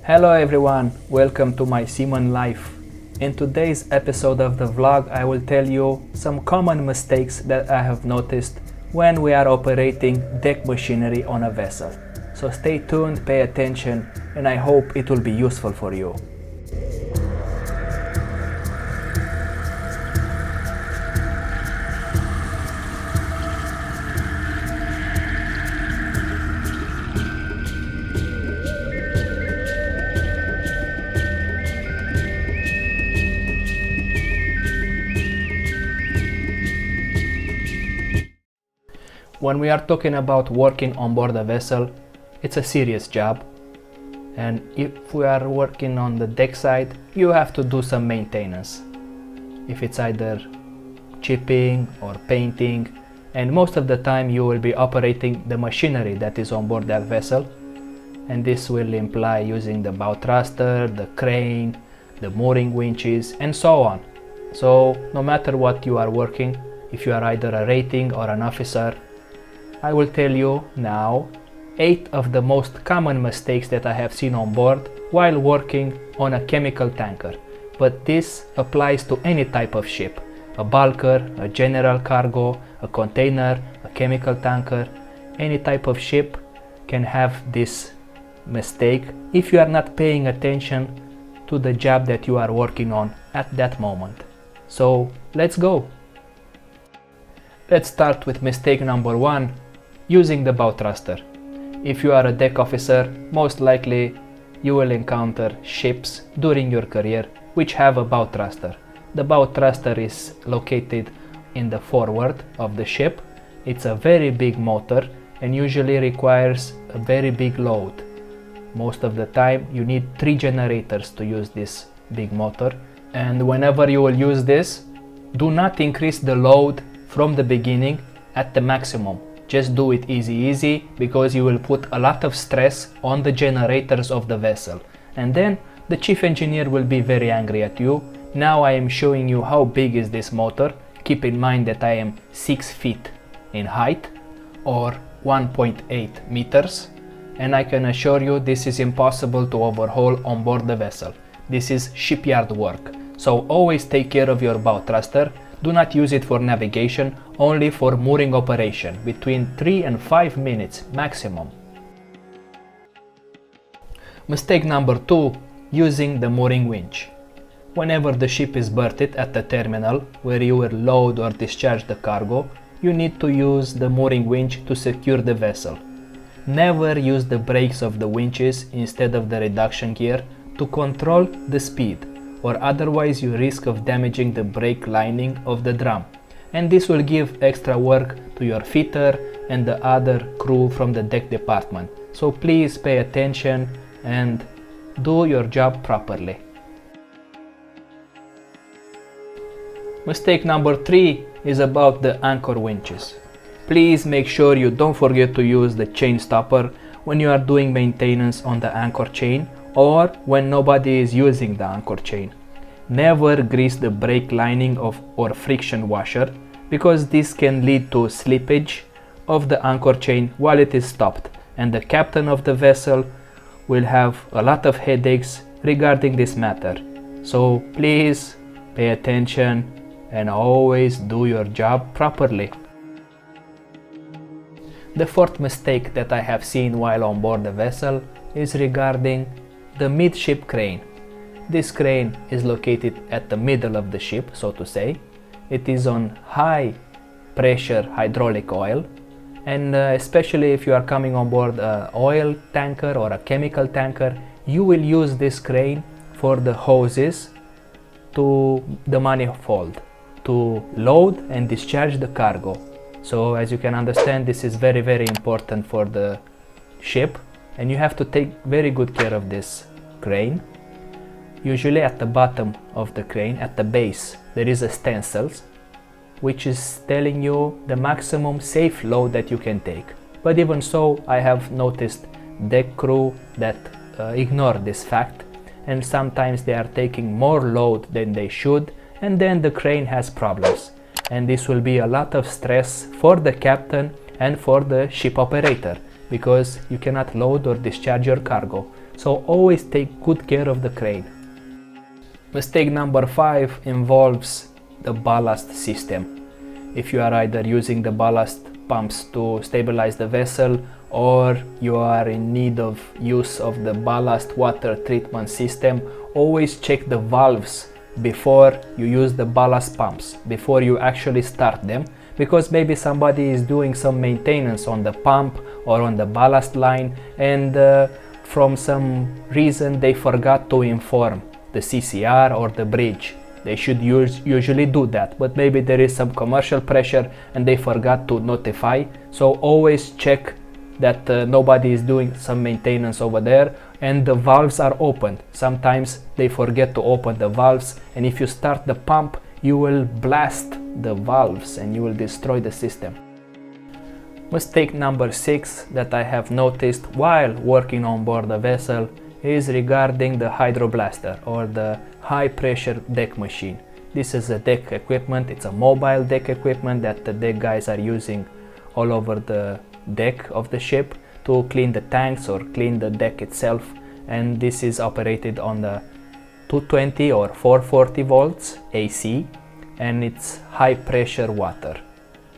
Hello everyone, welcome to my seaman life. In today's episode of the vlog I will tell you some common mistakes that I have noticed when we are operating deck machinery on a vessel. So stay tuned, pay attention, and I hope it will be useful for you. When we are talking about working on board a vessel, it's a serious job, and if we are working on the deck side, you have to do some maintenance. If it's either chipping or painting, and most of the time you will be operating the machinery that is on board that vessel, and this will imply using the bow thruster, the crane, the mooring winches, and so on. So no matter what you are working, if you are either a rating or an officer, I will tell you now 8 of the most common mistakes that I have seen on board while working on a chemical tanker. But this applies to any type of ship, a bulker, a general cargo, a container, a chemical tanker. Any type of ship can have this mistake if you are not paying attention to the job that you are working on at that moment. So let's go. Let's start with mistake number 1. Using the bow thruster. If you are a deck officer, most likely you will encounter ships during your career which have a bow thruster. The bow thruster is located in the forward of the ship. It's a very big motor and usually requires a very big load. Most of the time you need 3 generators to use this big motor, and whenever you will use this, do not increase the load from the beginning at the maximum. Just do it easy because you will put a lot of stress on the generators of the vessel, and then the chief engineer will be very angry at you. Now I am showing you how big is this motor. Keep in mind that I am 6 feet in height or 1.8 meters, and I can assure you this is impossible to overhaul on board the vessel. This is shipyard work, so always take care of your bow thruster. Do not use it for navigation, only for mooring operation, between 3 and 5 minutes maximum. Mistake number 2. Using the mooring winch. Whenever the ship is berthed at the terminal where you will load or discharge the cargo, you need to use the mooring winch to secure the vessel. Never use the brakes of the winches instead of the reduction gear to control the speed, or otherwise you risk of damaging the brake lining of the drum, and this will give extra work to your fitter and the other crew from the deck department. So please pay attention and do your job properly. Mistake number 3 is about the anchor winches. Please make sure you don't forget to use the chain stopper when you are doing maintenance on the anchor chain or when nobody is using the anchor chain. Never grease the brake lining or friction washer, because this can lead to slippage of the anchor chain while it is stopped, and the captain of the vessel will have a lot of headaches regarding this matter. So please pay attention and always do your job properly. The 4th mistake that I have seen while on board the vessel is regarding the midship crane. This crane is located at the middle of the ship, so to say. It is on high pressure hydraulic oil, and especially if you are coming on board an oil tanker or a chemical tanker, you will use this crane for the hoses to the manifold to load and discharge the cargo. So as you can understand, this is very important for the ship, and you have to take very good care of this crane. Usually at the bottom of the crane, at the base, there is a stencil which is telling you the maximum safe load that you can take. But even so, I have noticed deck crew that ignore this fact, and sometimes they are taking more load than they should, and then the crane has problems. And this will be a lot of stress for the captain and for the ship operator, because you cannot load or discharge your cargo. So always take good care of the crane. Mistake number 5 involves the ballast system. If you are either using the ballast pumps to stabilize the vessel, or you are in need of use of the ballast water treatment system, always check the valves before you use the ballast pumps, before you actually start them, because maybe somebody is doing some maintenance on the pump or on the ballast line, and from some reason they forgot to inform the CCR or the bridge. They should usually do that, but maybe there is some commercial pressure and they forgot to notify. So always check that nobody is doing some maintenance over there and the valves are opened. Sometimes they forget to open the valves, and if you start the pump, you will blast the valves and you will destroy the system. Mistake number 6 that I have noticed while working on board the vessel is regarding the hydroblaster, or the high pressure deck machine. This is a deck equipment. It's a mobile deck equipment that the deck guys are using all over the deck of the ship to clean the tanks or clean the deck itself, and this is operated on the 220 or 440 volts AC, and it's high pressure water.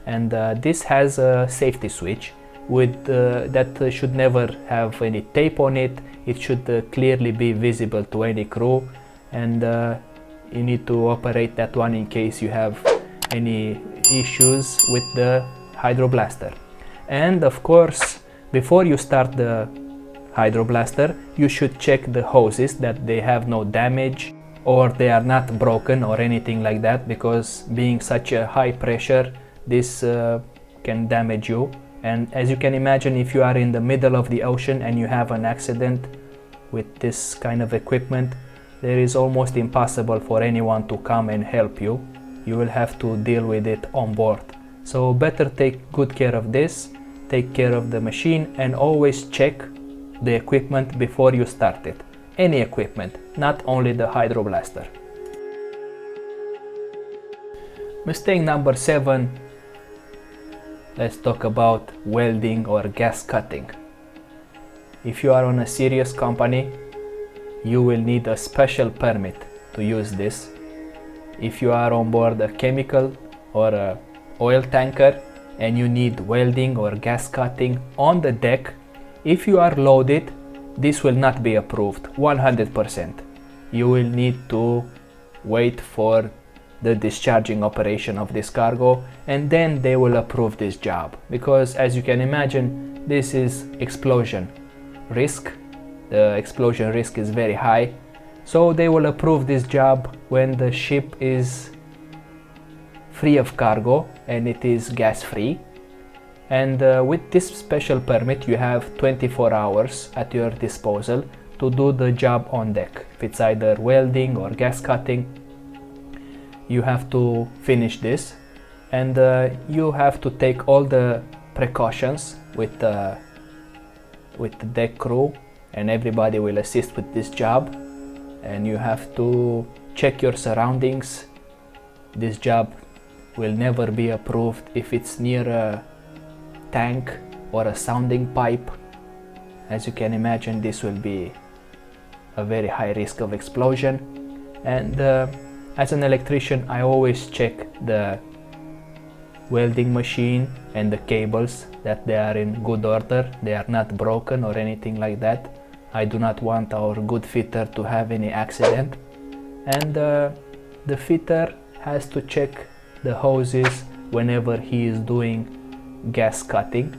And this has a safety switch with that should never have any tape on it. It should clearly be visible to any crew, and you need to operate that one in case you have any issues with the hydroblaster. And of course, before you start the hydroblaster, you should check the hoses that they have no damage or they are not broken or anything like that, because being such a high pressure, this can damage you. And as you can imagine, if you are in the middle of the ocean and you have an accident with this kind of equipment, there is almost impossible for anyone to come and help you. You will have to deal with it on board. So better take good care of this, take care of the machine, and always check the equipment before you start it. Any equipment, not only the hydroblaster. Mistake number 7. Let's talk about welding or gas cutting. If you are on a serious company, you will need a special permit to use this. If you are on board a chemical or a oil tanker and you need welding or gas cutting on the deck, if you are loaded, this will not be approved 100%. You will need to wait for the discharging operation of this cargo, and then they will approve this job, because as you can imagine, this is explosion risk. The explosion risk is very high, so they will approve this job when the ship is free of cargo and it is gas free. And with this special permit, you have 24 hours at your disposal to do the job on deck. If it's either welding or gas cutting, you have to finish this, and you have to take all the precautions with the deck crew, and everybody will assist with this job. And you have to check your surroundings. This job will never be approved if it's near a tank or a sounding pipe. As you can imagine, this will be a very high risk of explosion. And as an electrician, I always check the welding machine and the cables that they are in good order, they are not broken or anything like that. I do not want our good fitter to have any accident. And the fitter has to check the hoses whenever he is doing gas cutting.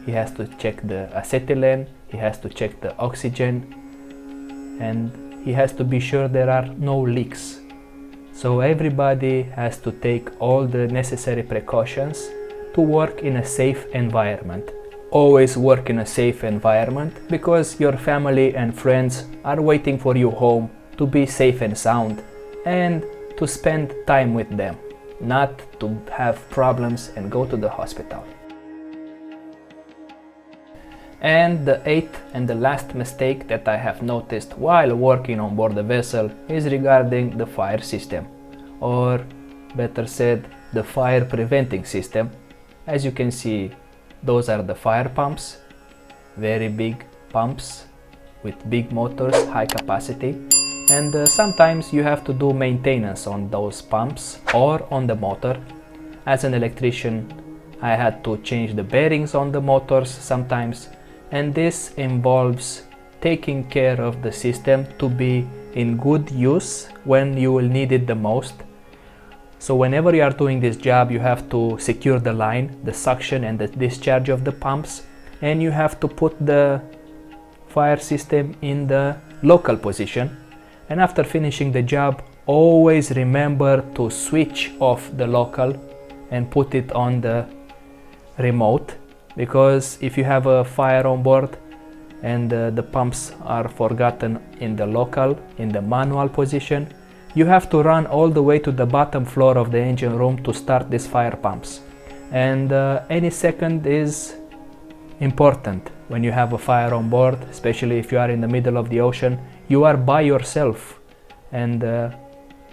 He has to check the acetylene, he has to check the oxygen, and he has to be sure there are no leaks. So everybody has to take all the necessary precautions to work in a safe environment. Always work in a safe environment, because your family and friends are waiting for you home to be safe and sound and to spend time with them, not to have problems and go to the hospital. And the 8th and the last mistake that I have noticed while working on board the vessel is regarding the fire system, or better said, the fire preventing system. As you can see, those are the fire pumps, very big pumps, with big motors, high capacity, and sometimes you have to do maintenance on those pumps or on the motor. As an electrician, I had to change the bearings on the motors sometimes, and this involves taking care of the system to be in good use when you will need it the most. So whenever you are doing this job, you have to secure the line, the suction and the discharge of the pumps, and you have to put the fire system in the local position. And after finishing the job, always remember to switch off the local and put it on the remote, because if you have a fire on board and the pumps are forgotten in the local, in the manual position, you have to run all the way to the bottom floor of the engine room to start these fire pumps. And any second is important when you have a fire on board, especially if you are in the middle of the ocean. You are by yourself, and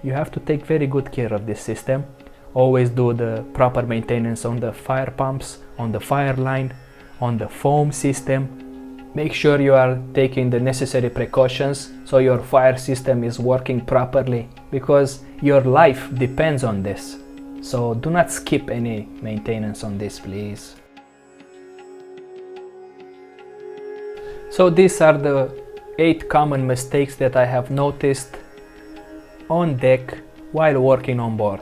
you have to take very good care of this system. Always do the proper maintenance on the fire pumps, on the fire line, on the foam system. Make sure you are taking the necessary precautions so your fire system is working properly, because your life depends on this. So do not skip any maintenance on this, please. So these are the 8 common mistakes that I have noticed on deck while working on board.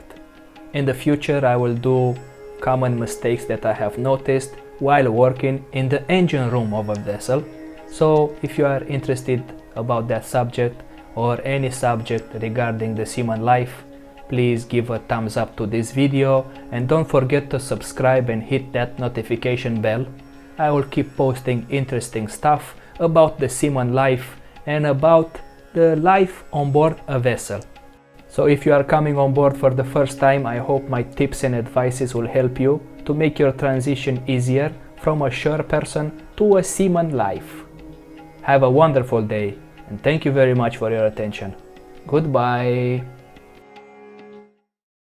In the future, I will do common mistakes that I have noticed while working in the engine room of a vessel. So if you are interested about that subject or any subject regarding the seaman life, please give a thumbs up to this video, and don't forget to subscribe and hit that notification bell. I will keep posting interesting stuff about the seaman life and about the life on board a vessel. So if you are coming on board for the first time, I hope my tips and advices will help you to make your transition easier from a shore person to a seaman life. Have a wonderful day, and thank you very much for your attention. Goodbye.